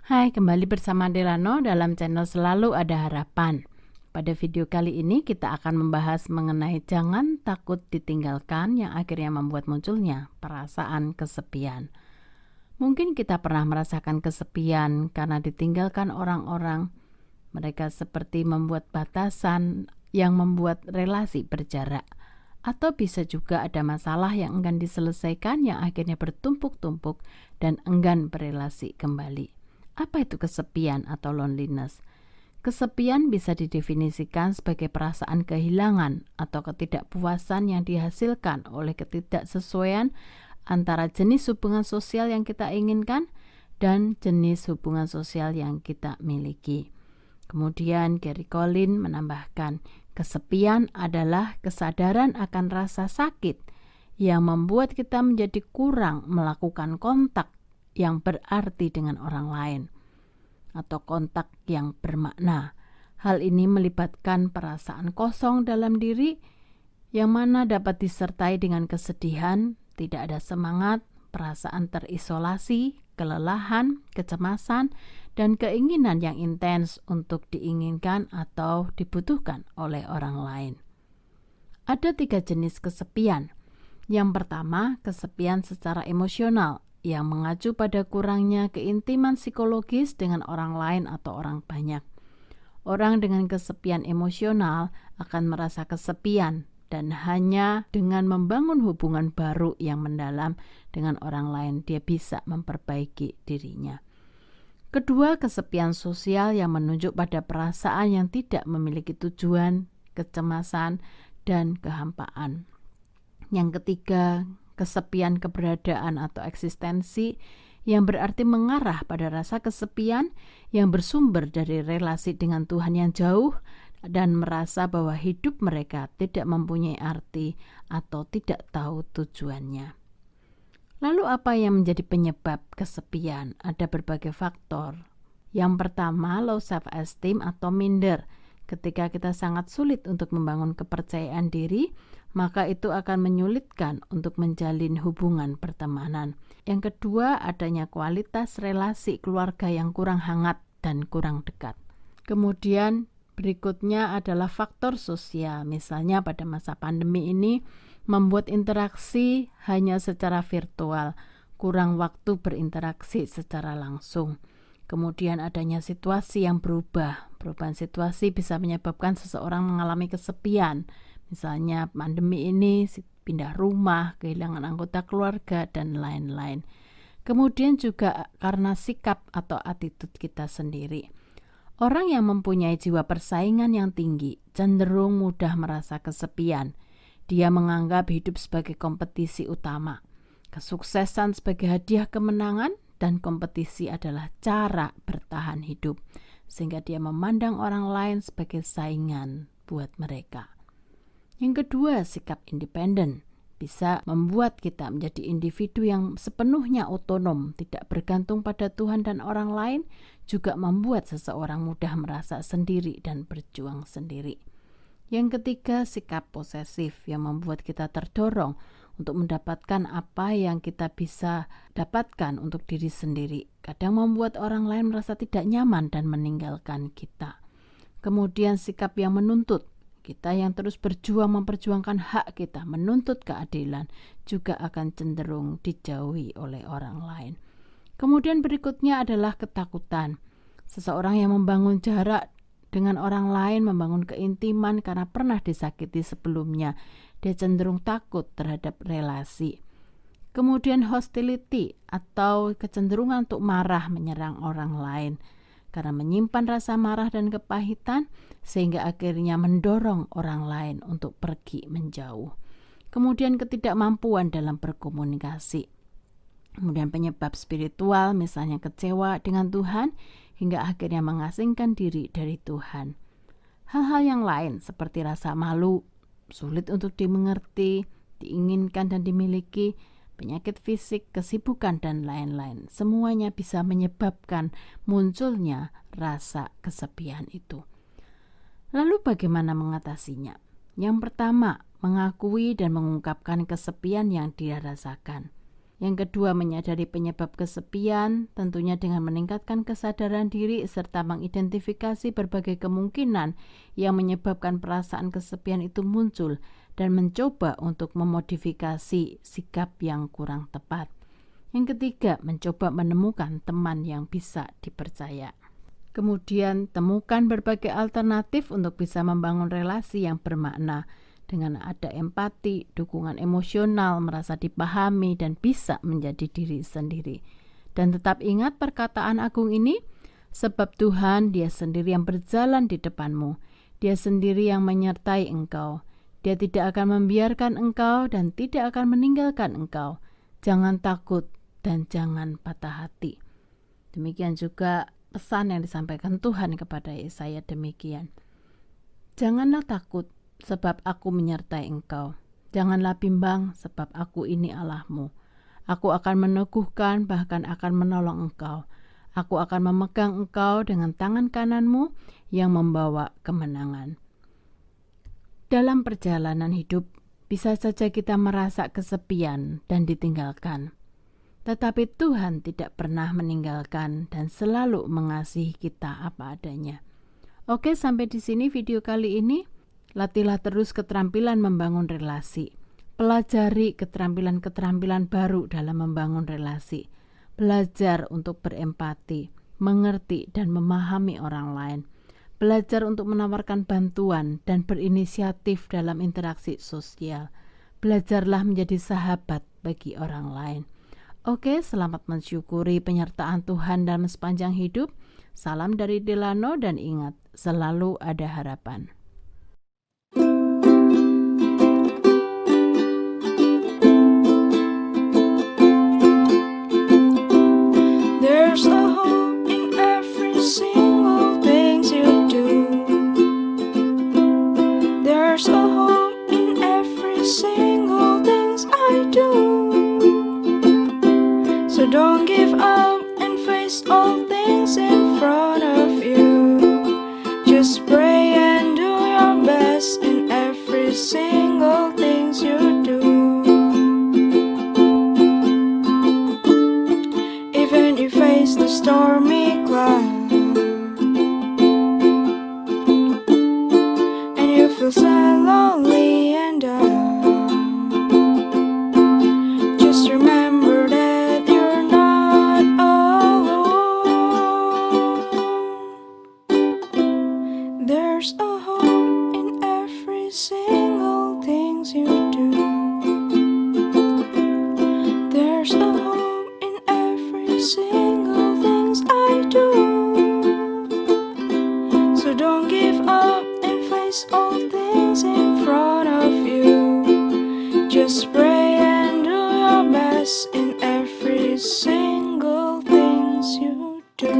Hai, kembali bersama Delano dalam channel Selalu Ada Harapan. Pada video kali ini kita akan membahas mengenai jangan takut ditinggalkan yang akhirnya membuat munculnya perasaan kesepian. Mungkin kita pernah merasakan kesepian karena ditinggalkan orang-orang. Mereka seperti membuat batasan yang membuat relasi berjarak. Atau bisa juga ada masalah yang enggan diselesaikan yang akhirnya bertumpuk-tumpuk dan enggan berelasi kembali. Apa itu kesepian atau loneliness? Kesepian bisa didefinisikan sebagai perasaan kehilangan atau ketidakpuasan yang dihasilkan oleh ketidaksesuaian antara jenis hubungan sosial yang kita inginkan dan jenis hubungan sosial yang kita miliki. Kemudian Gary Collins menambahkan, kesepian adalah kesadaran akan rasa sakit yang membuat kita menjadi kurang melakukan kontak yang berarti dengan orang lain atau kontak yang bermakna. Hal ini melibatkan perasaan kosong dalam diri yang mana dapat disertai dengan kesedihan, tidak ada semangat, perasaan terisolasi, kelelahan, kecemasan, dan keinginan yang intens untuk diinginkan atau dibutuhkan oleh orang lain. Ada 3 jenis kesepian. Yang pertama, kesepian secara emosional yang mengacu pada kurangnya keintiman psikologis dengan orang lain atau orang banyak. Orang dengan kesepian emosional akan merasa kesepian dan hanya dengan membangun hubungan baru yang mendalam dengan orang lain dia bisa memperbaiki dirinya. Kedua, kesepian sosial yang menunjuk pada perasaan yang tidak memiliki tujuan, kecemasan, dan kehampaan. Yang ketiga, kesepian keberadaan atau eksistensi yang berarti mengarah pada rasa kesepian yang bersumber dari relasi dengan Tuhan yang jauh dan merasa bahwa hidup mereka tidak mempunyai arti atau tidak tahu tujuannya. Lalu apa yang menjadi penyebab kesepian? Ada berbagai faktor. Yang pertama, low self-esteem atau minder. Ketika kita sangat sulit untuk membangun kepercayaan diri, maka itu akan menyulitkan untuk menjalin hubungan pertemanan. Yang kedua, adanya kualitas relasi keluarga yang kurang hangat dan kurang dekat. Kemudian berikutnya adalah faktor sosial. Misalnya pada masa pandemi ini membuat interaksi hanya secara virtual, kurang waktu berinteraksi secara langsung. Kemudian adanya situasi yang berubah. Perubahan situasi bisa menyebabkan seseorang mengalami kesepian. Misalnya pandemi ini pindah rumah, kehilangan anggota keluarga, dan lain-lain. Kemudian juga karena sikap atau attitude kita sendiri. Orang yang mempunyai jiwa persaingan yang tinggi cenderung mudah merasa kesepian. Dia menganggap hidup sebagai kompetisi utama. Kesuksesan sebagai hadiah kemenangan dan kompetisi adalah cara bertahan hidup. Sehingga dia memandang orang lain sebagai saingan buat mereka. Yang kedua, sikap independen bisa membuat kita menjadi individu yang sepenuhnya otonom, tidak bergantung pada Tuhan dan orang lain, juga membuat seseorang mudah merasa sendiri dan berjuang sendiri. Yang ketiga, sikap posesif yang membuat kita terdorong untuk mendapatkan apa yang kita bisa dapatkan untuk diri sendiri. Kadang membuat orang lain merasa tidak nyaman dan meninggalkan kita. Kemudian sikap yang menuntut. Kita yang terus berjuang memperjuangkan hak kita, menuntut keadilan, juga akan cenderung dijauhi oleh orang lain. Kemudian berikutnya adalah ketakutan. Seseorang yang membangun jarak dengan orang lain, membangun keintiman karena pernah disakiti sebelumnya, dia cenderung takut terhadap relasi. Kemudian hostility atau kecenderungan untuk marah menyerang orang lain. Karena menyimpan rasa marah dan kepahitan sehingga akhirnya mendorong orang lain untuk pergi menjauh. Kemudian ketidakmampuan dalam berkomunikasi. Kemudian penyebab spiritual misalnya kecewa dengan Tuhan hingga akhirnya mengasingkan diri dari Tuhan. Hal-hal yang lain seperti rasa malu, sulit untuk dimengerti, diinginkan dan dimiliki, penyakit fisik, kesibukan, dan lain-lain. Semuanya bisa menyebabkan munculnya rasa kesepian itu. Lalu bagaimana mengatasinya? Yang pertama, mengakui dan mengungkapkan kesepian yang dia rasakan. Yang kedua, menyadari penyebab kesepian, tentunya dengan meningkatkan kesadaran diri serta mengidentifikasi berbagai kemungkinan yang menyebabkan perasaan kesepian itu muncul dan mencoba untuk memodifikasi sikap yang kurang tepat. Yang ketiga, mencoba menemukan teman yang bisa dipercaya. Kemudian, temukan berbagai alternatif untuk bisa membangun relasi yang bermakna dengan ada empati, dukungan emosional, merasa dipahami, dan bisa menjadi diri sendiri. Dan tetap ingat perkataan agung ini, sebab Tuhan Dia sendiri yang berjalan di depanmu. Dia sendiri yang menyertai engkau. Dia tidak akan membiarkan engkau dan tidak akan meninggalkan engkau. Jangan takut dan jangan patah hati. Demikian juga pesan yang disampaikan Tuhan kepada Yesaya demikian. Janganlah takut, sebab aku menyertai engkau. Janganlah bimbang, sebab aku ini Allahmu. Aku akan meneguhkan, bahkan akan menolong engkau. Aku akan memegang engkau dengan tangan kananmu yang membawa kemenangan. Dalam perjalanan hidup, bisa saja kita merasa kesepian dan ditinggalkan. Tetapi Tuhan tidak pernah meninggalkan dan selalu mengasihi kita apa adanya. Oke, sampai di sini video kali ini. Latihlah terus keterampilan membangun relasi. Pelajari keterampilan-keterampilan baru dalam membangun relasi. Belajar untuk berempati, mengerti dan memahami orang lain. Belajar untuk menawarkan bantuan dan berinisiatif dalam interaksi sosial. Belajarlah menjadi sahabat bagi orang lain. Oke, selamat mensyukuri penyertaan Tuhan dalam sepanjang hidup. Salam dari Delano dan ingat, selalu ada harapan. There's a hope in every single thing you do. There's a hope in every single thing I do. So don't give up and face all things in front of you. Just pray and do your best in every single thing you do. Even if you face the stormy cloud and you feel sad, lonely and down, just remember that you're not alone. There's a hope in every single thing you do. There's a hope in every single things I do. So don't give up and face all things in front of you. Just pray and do your best in every single things you do.